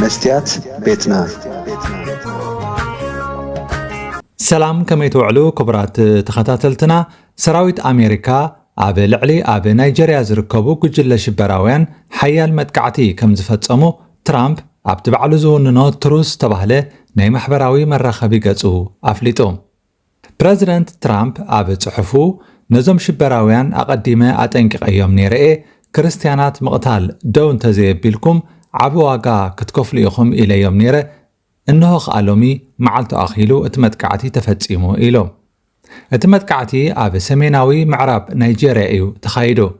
مستيات بيتنا سلام كما يتوعلو كبرات تخاتاتلتنا سراويت أمريكا عب لعلي عب نيجيريا زركبو كجل شبراوين حيال مدكعتي كم زفتسمو ترامب عب تبعلو زوننو تروس تبهله ناي محبراوي مرخبي قصو أفليتو بريزيدنت ترامب عب صحفو نزم شبراوين أقدمه أتنقق أيام نيرئي كريستيانات مقتال دون تزيبيلكم عبواقا كتكفلي يخم إلى يوم نيرئ إنه قالومي معلتو أخيلو اتمدكعتي تفتسيمو إلو اتمدكعتي عب سميناوي معراب نيجيريا إيو تخايدو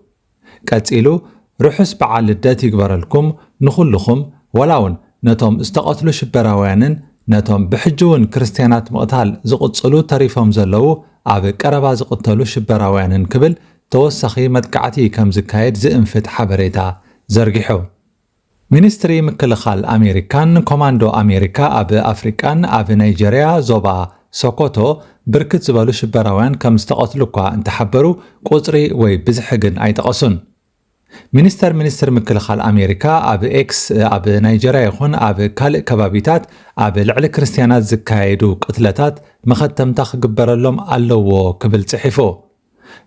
كاتسيلو رحس بعال الدات يقبرلكم نخلكم ولاون نتوم استقتلو شبراوانن نتوم بحجون كريستيانات مقتال زقتصلو تاريفهم زلو عب قربا زقتلو شبراوانن كبل توسخي مدكعتي كم زكايد زئنفت حبريتا زرقحو ሚኒስትሪ ምክልኻል ኣሜሪካን ኮማንዶ ኣሜሪካ ኣብ ኣፍሪቃን ኣብ ናይጀርያ ዞባ ሶኮቶ ብርክት ዝበሉ ሽበራውያን ከም ዝተቐትሉ እኳ እንተሓበሩ ቁፅሪ ወይ ብዝሒ ግን ኣይጠቐሱን። ሚኒስትር ምክልኻል ኣሜሪካ ኣብ ኤክስ ኣብ ናይጀርያ ይኹን ኣብ ካልእ ከባቢታት ኣብ ልዕሊ ክርስቲያናት ዝካየዱ ቅትለታት መኸተምታ ክግበረሎም ኣለዎ ክብል ጽሒፉ።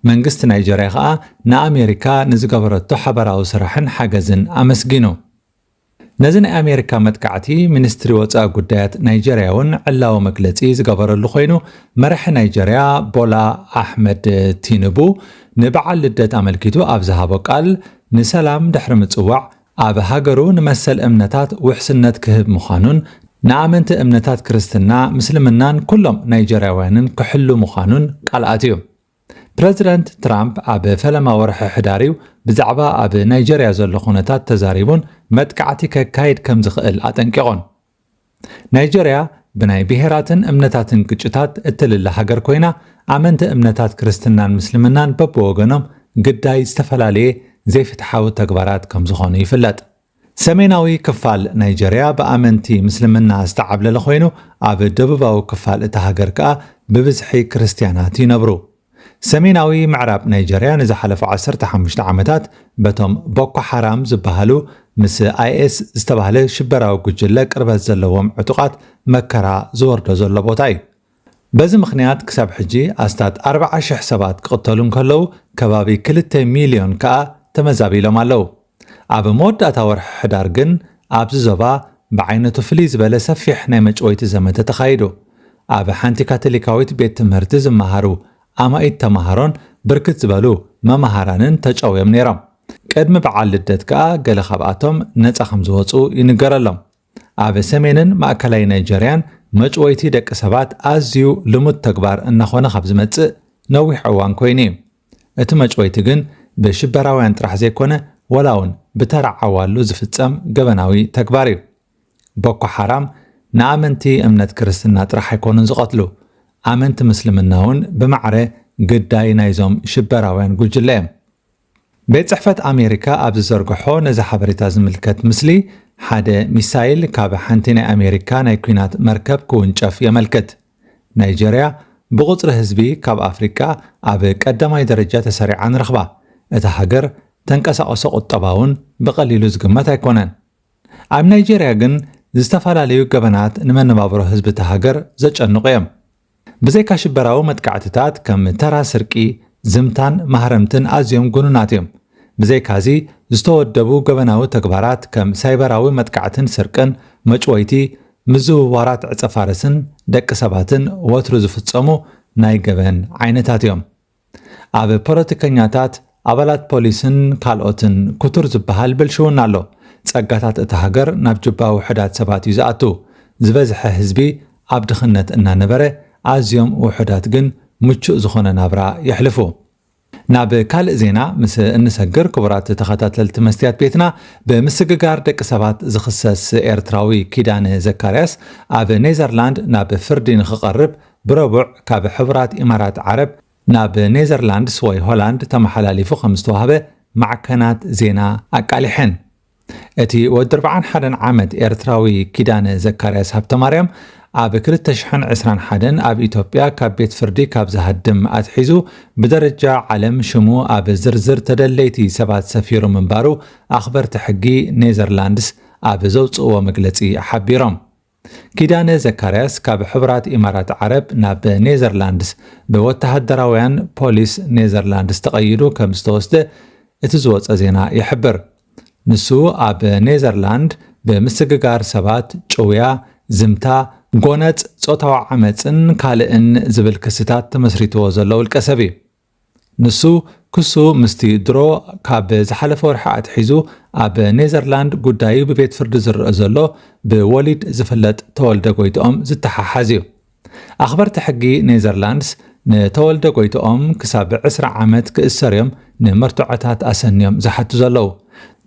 መንግስቲ ናይጀርያ ከዓ ንኣሜሪካ ንዝገበረቶ ሓበራዊ ስራሕን ሓገዝን ኣመስጊኑ። نزن أمريكا مدكعتي منستري وصا قدات نيجيرياون علاو مقلتي زقبرلو خوينو مرح نيجيريا بولا أحمد تينبو نبعال لدات أملكيتو أبزهابو قال نسلام دحر متصوع أب هاجرو نمثل أمنتات وحسنت كهب مخانون نعمنت أمنتات كريستنا مسلمنان كلهم نيجيرياوانن كحلو مخانون قال آتيو بريزيدنت ترامب أب فلما ورح حداريو بزعبا أب نيجيريا زلو خونتات تزاريبون مدكعتي كايد كم زخئل أتنكيغون نيجيريا بناي بهراتن امنتاتن كجتات اتلل هاجر كوينا عمنت امنتات كريستنان مسلمنان ببوغنم قداي استفلالي زي فتحاو تقبارات كم زخون يفلت سميناوي كفال نيجيريا بأمنتي مسلمنا استعبل لخوينو أب دبباو كفال اتهاجر كا ببزحي كريستياناتي نبرو سميناوي معراب نيجيريا نزحلف 15 عامتات بتم بوكو حرام زبهالو مس IS استبهله شبراو قجلة قربت زلوهم عتقات مكرا زوردو زلو بوتاي بز مخنيات كساب حجي استاد 4,000 سبات قتلون كلو كبابي 2 مليون كا تمزابي لمالو عب مود اتاور حدارقن عبز زبا بعينتو فليز بلا سفيح نيمج ويت زمت تخايدو عب حانتي كاتوليكاويت بيت تمهرت زمهارو أما إيد تمهرون بركت زبالو ما مهرانن تجاويم نيرام قدم بعال لدت كا قال خباتهم نص خمزوصو ينغرلم اب سمينن ماكلاي نيجيريان مچويتي دق سبات ازيو لمت تغبار انخونه خبز مص نوح عوان كويني ات مچويتي گن بشبراوያን ጥራሕ ዘይኮነ ወላውን بترعوالو ዝፍጸም ገበናዊ ተግባር ቦኮ حرام ናአመንቲ እምነት ክርስትና ጥራሕ አይኮነን ዝቀትሉ አመንት ምስልምናውን በማዕረ ግዳይ ናይዞም ሽበራውያን ጉጅለም ቤት ጽሕፈት ኣሜሪካ ኣብ ዝዘርግሖ ነዚ ሓበሬታ ዝምልከት ምስሊ ሓደ ሚሳይል ካብ ሓንቲ ናይ ኣሜሪካ ናይ ኩናት መርከብ ክውንጨፍ የመልክት ናይጀርያ ብቁፅሪ ህዝቢ ካብ ኣፍሪካ ኣብ ቀዳማይ ደረጃ ተሰሪዓ ንረኽባ እታ ሃገር ተንቀሳቐሶ ቁጠባውን ብቐሊሉ ዝግመት ኣይኮነን ኣብ ናይጀርያ ግን ዝተፈላለዩ ገበናት ንመነባብሮ ህዝቢ እታ ሃገር ዘጨንቑ እዮም ብዘይካ ሽበራዊ መጥቃዕትታት ከም ተራ ስርቂ زمتان محرمتن أزيوم قنوناتيوم بزيكازي زتودبو قبناو تقبارات كم سايبراوي مدكعتن سرقن مجويتي مزووارات عصفارسن دك سباتن واتروز فتسومو ناي قبن عينتاتيوم أبي بوليتيكانياتات أبالات بوليسن كالوتن كتور زبهال بلشون نالو تساقاتات اتهاجر نابجباو حدات سبات يزاتو زبزح حزبي عبدخنت انا نبره أزيوم وحدات جن مچو زخونه نابرا يحلفو ناب كالئ زينا مس انسجر كبرات تخاتلت مستيات بيتنا بمسغغار دق سبات زخصص إرتراوي كيدان زكارياس اب نيزرلاند ناب فردين خقرب بربع كاب حبرات امارات عرب ناب نيزرلاند سوي هولاند تمحلاليفو خمستوهبه معكنات زينا اقالحن اتي ودربعان حدن عامد إرتراوي كيدان زكارياس هبت مريم اب كرتشحن 21 اب إثيوبيا كاب بيت فردي كاب زهدم اتحيزو بدرجة عالم شمو اب زرزر تدليتي سبات سفيرو منبارو اخبر تحقي نيزرلاندس ኣብ ዘውፅእዎ መግለጺ ሓቢሮም ኪዳነ ዘካርያስ ካብ ሕቡራት ኢማራት ዓረብ ናብ ኔዘርላንድስ ብወተሃደራውያን ፖሊስ ኔዘርላንድስ ተቐይዱ ከም ዝተወስደ እቲ ዝወፀ ዜና ይሕብር ንሱ ኣብ ኔዘርላንድ ብምስግጋር ሰባት ጭውያ ዝምታ ጎነጽ ጾታዊ ዓመፅን ካልእን ዝብል ክስታት ተመስሪትዎ ዘሎ ውልቀ ሰብ እዩ ንሱ ክሱ ምስቲ ድሮ ካብ ዝሓለፈ ወርሒ ኣትሒዙ ኣብ ኔዘርላንድ ጉዳዩ ብቤት ፍርዲ ዝርአ ዘሎ ብወሊድ ዝፍለጥ ተወልደ ጎይትኦም ዝተሓሓዝ እዩ ኣኽበርቲ ሕጊ ኔዘርላንድስ ንተወልደ ጎይትኦም ክሳብ 20 ዓመት ክእሰር እዮም ንመርቱዓታት ኣሰንዮም ዝሓቱ ዘለው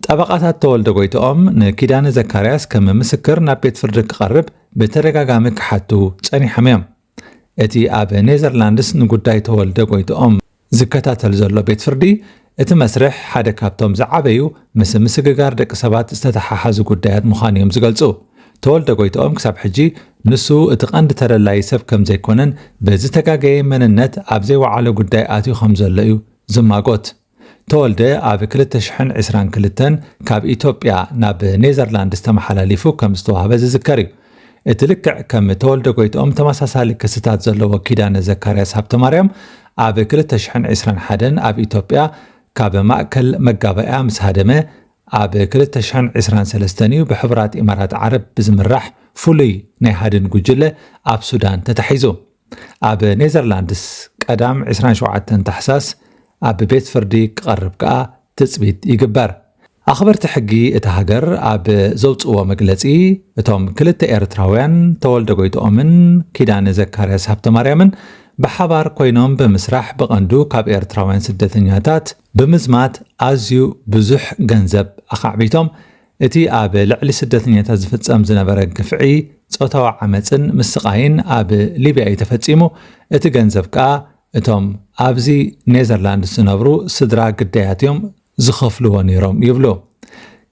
ጠበቃታት ተወልደ ጎይትኦም ንኪዳነ ዘካርያስ ከም ምስክር ናብ ቤት ፍርዲ ክቐርብ ብተደጋጋሚ ክሓቱ ጸኒሖም እዮም እቲ ኣብ ኔዘርላንድስ ንጉዳይ ተወልደ ጎይትኦም ዝከታተል ዘሎ ቤት ፍርዲ እቲ መስርሕ ሓደ ካብቶም ዝዓበዩ ምስ ምስግጋር ደቂ ሰባት ዝተተሓሓዙ ጉዳያት ምዃኑ እዮም ዝገልጹ ተወልደ ጎይትኦም ክሳብ ሕጂ ንሱ እቲ ቀንዲ ተደላይ ሰብ ከም ዘይኮነን ብዝተጋገየ መንነት ኣብ ዘይወዓለ ጉዳይ ኣትዩ ከም ዘሎ እዩ ዝማጎት ተወልደ ኣብ 2022 ካብ ኢትዮጵያ ናብ ኔዘርላንድስ ተመሓላሊፉ ከም ዝተዋህበ ዝዝከር እዩ እቲ ልክዕ ከም ተወልደ ጎይትኦም ተመሳሳሊ ክስታት ዘለዎ ኪዳነ ዘካርያስ ሃብተማርያም ኣብ 2021 ኣብ ኢትዮጵያ ካብ ማእከል መጋባእያ ምስ ሃደመ ኣብ 2023 እዩ ብሕቡራት ኢማራት ዓረብ ብዝምራሕ ፍሉይ ናይ ሃድን ጉጅለ ኣብ ሱዳን ተታሒዙ ኣብ ኔዘርላንድስ ቀዳም 27 ታሕሳስ ኣብ ቤት ፍርዲ ክቐርብ ከኣ ትጽቢት ይግበር ኣኽበርቲ ሕጊ እቲ ሃገር ኣብ ዘውፅእዎ መግለጺ እቶም ክልተ ኤርትራውያን ተወልደ ጎይትኦምን ኪዳነ ዘካርያስ ሃብተማርያምን ብሓባር ኮይኖም ብምስራሕ ብቐንዱ ካብ ኤርትራውያን ስደተኛታት ብምዝማት ኣዝዩ ብዙሕ ገንዘብ ኣኻዕቢቶም እቲ ኣብ ልዕሊ ስደተኛታት ዝፍጸም ዝነበረ ግፍዒ ጾታዊ ዓመፅን ምስቃይን ኣብ ሊብያ እዩ ተፈጺሙ እቲ ገንዘብ ከኣ እቶም ኣብዚ ኔዘርላንድ ዝነብሩ ስድራ ግዳያት እዮም ዝኸፍልዎ ነይሮም ይብሉ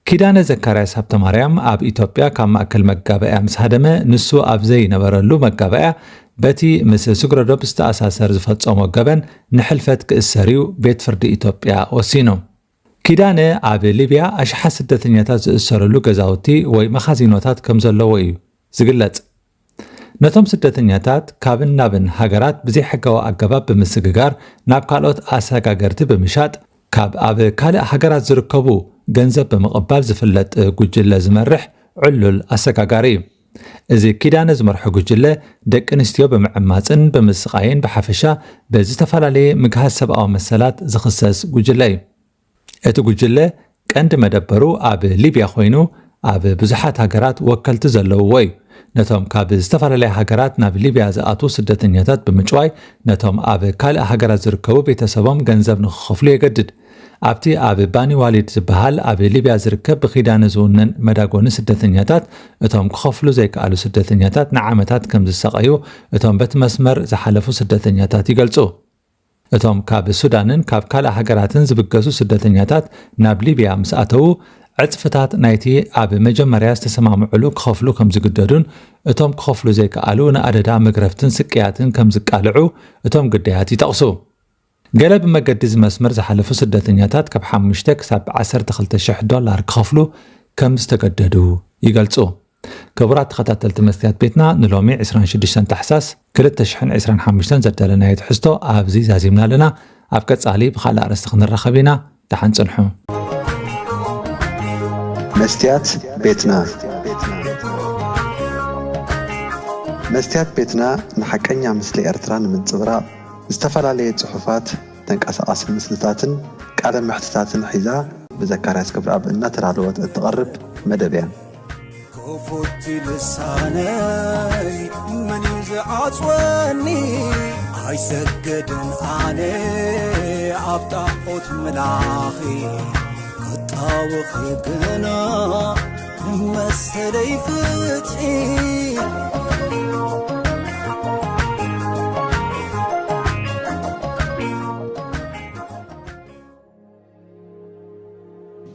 ኪዳነ ዘካርያስ ሃብተማርያም ኣብ ኢትዮጵያ ካብ ማእከል መጋባእያ ምስ ሃደመ ንሱ ኣብ ዘይነበረሉ መጋባእያ በቲ ምስ ስግረዶብ ዝተኣሳሰር ዝፈጸሞ ገበን ንሕልፈት ክእሰር እዩ ቤት ፍርዲ ኢትዮጵያ ወሲኑ ኪዳነ ኣብ ሊብያ ኣሽሓት ስደተኛታት ዝእሰረሉ ገዛውቲ ወይ መኻዚኖታት ከም ዘለዎ እዩ ዝግለጽ ነቶም ስደተኛታት ካብን ናብን ሃገራት ብዘይ ሕጋዊ ኣገባብ ብምስግጋር ናብ ካልኦት ኣሰጋገርቲ ብምሻጥ ካብ ኣብ ካልእ ሃገራት ዝርከቡ ገንዘብ ብምቕባል ዝፍለጥ ጉጅለ ዝመርሕ ዕሉል ኣሰጋጋሪ እዩ እዚ ኪዳነ ዝመርሖ ጉጅለ ደቂ ኣንስትዮ ብምዕማፅን ብምስቃይን ብሓፈሻ ብዝተፈላለየ ምግሃዝ ሰብኣዊ መሰላት ዝኽሰስ ጉጅለ እዩ እቲ ጉጅለ ቀንዲ መደበሩ ኣብ ሊብያ ኮይኑ ኣብ ብዙሓት ሃገራት ወከልቲ ዘለውዎ እዩ ነቶም ካብ ዝተፈላለዩ ሃገራት ናብ ሊብያ ዝኣትዉ ስደተኛታት ብምጭዋይ ነቶም ኣብ ካልእ ሃገራት ዝርከቡ ቤተሰቦም ገንዘብ ንክኸፍሉ የገድድ ኣብቲ ኣብ ባኒ ዋሊድ ዝበሃል ኣብ ሊብያ ዝርከብ ብኺዳነ ዝውነን መዳጎኒ ስደተኛታት እቶም ክኸፍሉ ዘይከኣሉ ስደተኛታት ንዓመታት ከም ዝሰቀዩ እቶም በቲ መስመር ዝሓለፉ ስደተኛታት ይገልጹ እቶም ካብ ሱዳንን ካብ ካልእ ሃገራትን ዝብገሱ ስደተኛታት ናብ ሊብያ ምስ ኣተዉ ዕፅፍታት ናይቲ ኣብ መጀመርያ ዝተሰማምዑሉ ክኸፍሉ ከም ዝግደዱን እቶም ክኸፍሉ ዘይከኣሉ ንኣደዳ መግረፍትን ስቅያትን ከም ዝቃልዑ እቶም ግዳያት ይጠቕሱ ገለ ብመገዲ ዝመስመር ዝሓለፉ ስደተኛታት ካብ 5 ክሳብ 12,000 ክኸፍሉ ከም ዝተገደዱ ይገልጹ ክቡራት ተኸታተልቲ መስትያት ቤትና ንሎሚ 26 ታሕሳስ 2025 ዘዳለናዮ ትሕዝቶ ኣብዚ ዛዚምና ኣለና ኣብ ቀጻሊ ብኻልእ ኣርእስቲ ክንራኸብ ኢና ደሓን ጽንሑ መስትያት ቤትና መስትያት ቤትና ንሐቀኛ ምስሊ ኤርትራ ንምንጽብራቕ ዝተፈላለዩ ጽሑፋት ተንቀሳቓሲ ምስልታትን ቃለ መሕትታትን ሒዛ ብዘካርያስ ክብረኣብ እናተዳለወት እትቐርብ መደብ እያ كفوت لساني من يزعصوني هاي سجدن علي عبطاقوت ملاخي قطاوخي بنا مسلي فتحي